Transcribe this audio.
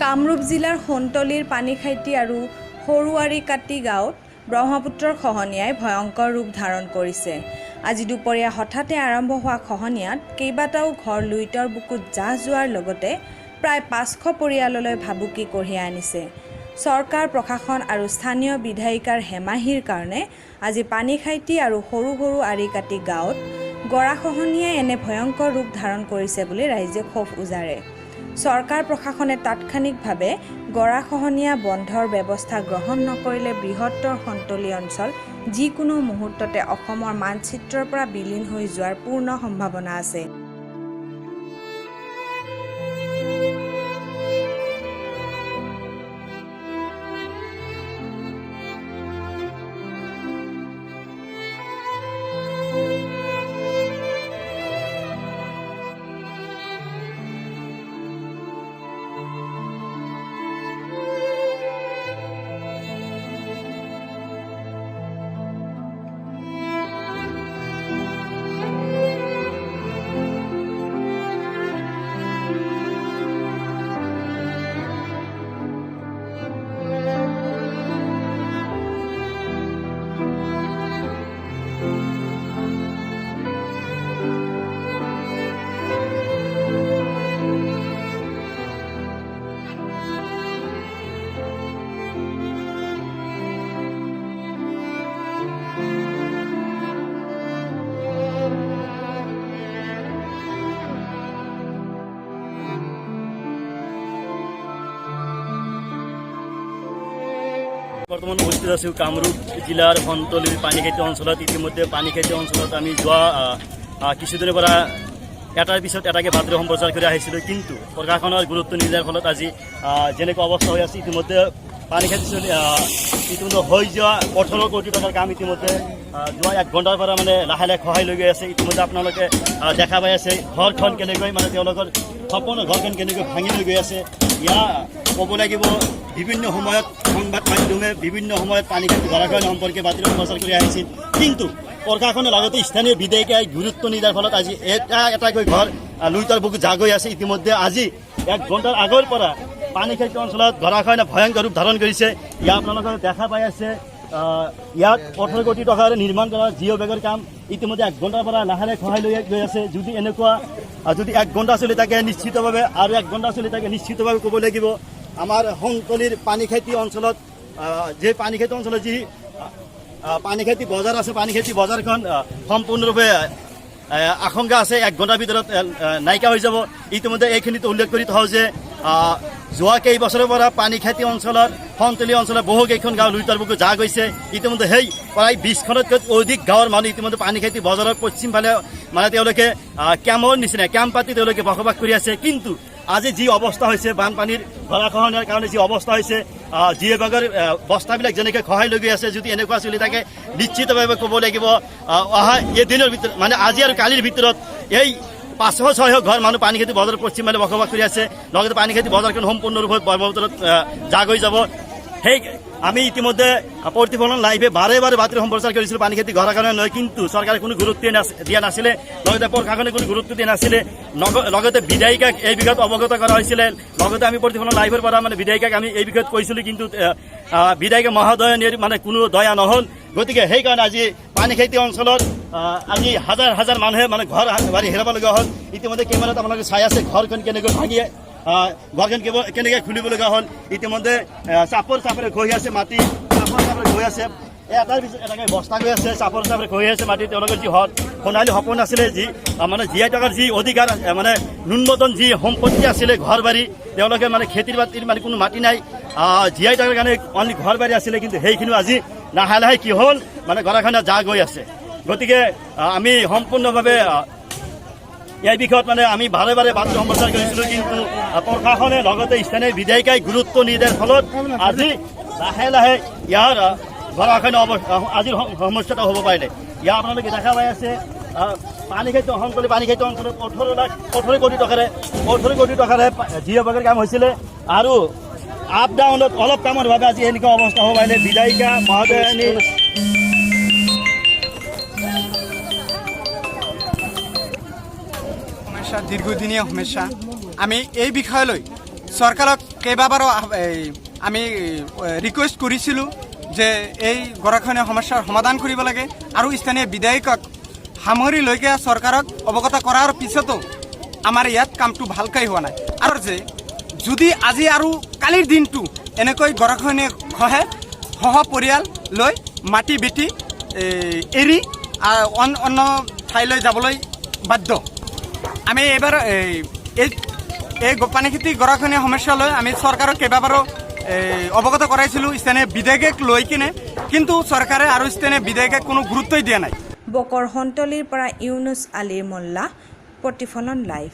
কামৰূপ জিলাৰ সোণতলীৰ পানীখাইটি আৰু সৰুৱাৰীকাটি গাঁৱত ব্ৰহ্মপুত্ৰৰ খহনীয়াই ভয়ংকৰ ৰূপ ধাৰণ কৰিছে। আজি দুপৰীয়া হঠাতে আৰম্ভ হোৱা খহনীয়াত কেইবাটাও ঘৰ লুইতৰ বুকুত জাহ যোৱাৰ লগতে প্ৰায় 500 পৰিয়াললৈ ভাবুকি কঢ়িয়াই আনিছে। চৰকাৰ প্ৰশাসন আৰু স্থানীয় বিধায়িকাৰ হেমাহিৰ কাৰণে আজি পানীখাইটি আৰু সৰুৱাৰীকাটি গাঁৱত গৰাখহনীয়াই এনে ভয়ংকৰ ৰূপ ধাৰণ কৰিছে বুলি ৰাইজে ক্ষোভ উজাৰে। চৰকাৰ প্ৰশাসনে তাৎক্ষণিকভাৱে গৰাখহনীয়া বন্ধৰ ব্যৱস্থা গ্ৰহণ নকৰিলে বৃহত্তৰ সোণতলী অঞ্চল যিকোনো মুহূৰ্ততে অসমৰ মানচিত্ৰৰ পৰা বিলীন হৈ যোৱাৰ পূৰ্ণ সম্ভাৱনা আছে। বৰ্তমান উপস্থিত আছোঁ কামৰূপ জিলাৰ সোণতলীৰ পানীখাইটি অঞ্চলত। ইতিমধ্যে পানীখাইটি অঞ্চলত আমি যোৱা কিছুদিনৰ পৰা এটাৰ পিছত এটাকে বাতৰি সম্প্ৰচাৰ কৰি আহিছিলোঁ, কিন্তু প্ৰশাসনৰ গুৰুত্ব নিদিয়াৰ ফলত আজি যেনেকুৱা অৱস্থা হৈ আছে, ইতিমধ্যে পানীখাইটি ইতিমধ্যে হৈ যোৱা 18 কোটি টকাৰ কাম ইতিমধ্যে যোৱা 1 ঘণ্টাৰ পৰা লাহে লাহে খহাই লৈ গৈ আছে। ইতিমধ্যে আপোনালোকে দেখা পাই আছে ঘৰখন কেনেকৈ তেওঁলোকৰ সম্পূৰ্ণ ঘৰখন কেনেকৈ ভাঙি লৈ গৈ আছে। ইয়াৰ ক'ব লাগিব বিভিন্ন সময়ত সংবাদ মাধ্যমে বিভিন্ন সময়ত পানীখাইটি গৰাখহনীয়া সম্পৰ্কে বাতৰি সম্প্ৰচাৰ কৰি আহিছিল, কিন্তু প্ৰশাসনে লগতে স্থানীয় বিধায়িকাই গুৰুত্ব নিদিয়াৰ ফলত আজি এটাকৈ ঘৰ লুইতৰ বুকুত জাহ গৈ আছে। ইতিমধ্যে আজি 1 ঘণ্টাৰ আগৰ পৰা পানীখাইটি অঞ্চলত গৰাখহনীয়া ভয়ংকৰ ৰূপ ধাৰণ কৰিছে। ইয়াত আপোনালোকে দেখা পাই আছে ইয়াত 18 কোটি টকাৰ নিৰ্মাণ কৰা জিঅ' বেগৰ কাম ইতিমধ্যে 1 ঘণ্টাৰ পৰা লাহে লাহে খহাই লৈ গৈ আছে। যদি এনেকুৱা 1 ঘণ্টা চলি থাকে নিশ্চিতভাৱে আৰু 1 ঘণ্টা চলি থাকে নিশ্চিতভাৱে ক'ব লাগিব আমাৰ সোণতলীৰ পানীখাইটি অঞ্চলত যি পানীখাইটি বজাৰ আছে, পানীখাইটি বজাৰখন সম্পূৰ্ণৰূপে আশংকা আছে 1 ঘণ্টাৰ ভিতৰত নাইকিয়া হৈ যাব। ইতিমধ্যে এইখিনিতে উল্লেখ কৰি থওঁ যে যোৱা কেইবছৰৰ পৰা পানীখাইটি অঞ্চলত সোণতলী অঞ্চলত বহুকেইখন গাঁও লুইতৰ বুকুত জাহ গৈছে। ইতিমধ্যে সেই প্ৰায় 20খনতকৈ অধিক গাঁৱৰ মানুহ ইতিমধ্যে পানীখাইটি বজাৰৰ পশ্চিমফালে তেওঁলোকে কেম্পৰ নিচিনা কেম্প পাতি তেওঁলোকে বসবাস কৰি আছে। কিন্তু আজি যি অৱস্থা হৈছে বানপানীৰ গৰাখহনীয়াৰ কাৰণে যি অৱস্থা হৈছে, জিঅ' বেগৰ বস্তাবিলাক যেনেকৈ খহাই লৈ গৈ আছে, যদি এনেকুৱা চলি থাকে নিশ্চিতভাৱে ক'ব লাগিব অহা এদিনৰ ভিতৰত আজি আৰু কালিৰ ভিতৰত এই 500-600 ঘৰ মানুহ পানীখাইটি বজাৰৰ পশ্চিমফালে বসবাস কৰি আছে। লগতে পানীখাইটি বজাৰখন সম্পূৰ্ণৰূপে ব্ৰহ্মপুত্ৰত জাহ হৈ যাব। সেই আমি ইতিমধ্যে প্ৰতিফলন লাইভে বাৰে বাৰে বাতৰি সম্প্ৰচাৰ কৰিছিলোঁ পানীখাইটি গৰাখহনীয়া নহয়, কিন্তু চৰকাৰে কোনো গুৰুত্ব দিয়া নাছিলে, লগতে প্ৰশাসনে কোনো গুৰুত্ব দিয়া নাছিলে। লগতে বিধায়িকাক এই বিষয়ত অৱগত কৰা হৈছিলে। লগতে আমি প্ৰতিফলন লাইভৰ পৰা বিধায়িকাক আমি এই বিষয়ত কৈছিলোঁ, কিন্তু বিধায়িকা মহোদয়ে কোনো দয়া নহ'ল। গতিকে সেইকাৰণে আজি পানীখাইটি অঞ্চলত আজি হাজাৰ হাজাৰ মানুহে ঘৰ বাৰী হেৰাবলগীয়া হ'ল। ইতিমধ্যে কেমেৰাত আপোনালোকে চাই আছে ঘৰখন কেনেকৈ ভাঙি ঘৰখন কেনেকৈ খুলিবলগীয়া হ'ল। ইতিমধ্যে চাপৰে খহি আছে মাটি, চাপৰে খহি আছে, এটাৰ পিছত এটাকে বস্তা গৈ আছে, চাপৰে খহি আছে মাটি। তেওঁলোকৰ যি সোণালী সপোন আছিলে, যি জীয়াই থকাৰ যি অধিকাৰ ন্যূনতম যি সম্পত্তি আছিলে ঘৰ বাৰী, তেওঁলোকে খেতিৰ বাতিৰ কোনো মাটি নাই, জীয়াই থকাৰ কাৰণে অনলি ঘৰ বাৰী আছিলে, কিন্তু সেইখিনিও আজি লাহে লাহে কি হ'ল গৰাখহনীয়া জাহ গৈ আছে। গতিকে আমি সম্পূৰ্ণভাৱে এই বিষয়ত আমি বাৰে বাৰে বাতৰি সম্প্ৰচাৰ কৰিছিলোঁ, কিন্তু প্ৰশাসনে লগতে স্থানীয় বিধায়িকাই গুৰুত্ব নিদিয়াৰ ফলত আজি লাহে লাহে ইয়াৰ গৰাখহনীয়া আজিৰ সমস্যাটো হ'ব পাৰিলে। ইয়াৰ আপোনালোকে দেখা পাই আছে পানীখাইটি অঞ্চলত 18 কোটি টকাৰে জিঅ' বেগৰ কাম হৈছিলে, আৰু আপ ডাউনত অলপ কামৰ বাবে আজি এনেকুৱা অৱস্থা হ'ব পাৰিলে। বিধায়িকা মহোদয়নী দীৰ্ঘদিনীয় সমস্যা। আমি এই বিষয়লৈ চৰকাৰক কেইবাবাৰো আমি ৰিকুৱেষ্ট কৰিছিলোঁ যে এই গৰাখহনীয়া সমস্যাৰ সমাধান কৰিব লাগে আৰু স্থানীয় বিধায়কক সামৰি লৈকে চৰকাৰক অৱগত কৰাৰ পিছতো আমাৰ ইয়াত কামটো ভালকৈ হোৱা নাই আৰু যে যদি আজি আৰু কালিৰ দিনটো এনেকৈ গৰাখহনীয়া খহে পৰিয়াল লৈ মাটি বেটি এৰি অন্য ঠাইলৈ যাবলৈ বাধ্য আমি এইবাৰ এই পানীখেতি গৰাখহনীয়া সমস্যা লৈ আমি চৰকাৰক কেইবাবাৰো অৱগত কৰাইছিলোঁ স্থানীয় বিধায়কক লৈ কিনে কিন্তু চৰকাৰে আৰু স্থানীয় বিধায়কে কোনো গুৰুত্বই দিয়া নাই বকৰ সন্তলীৰ পৰা ইউনুছ আলীৰ মোল্লা, প্ৰতিফলন লাইভ।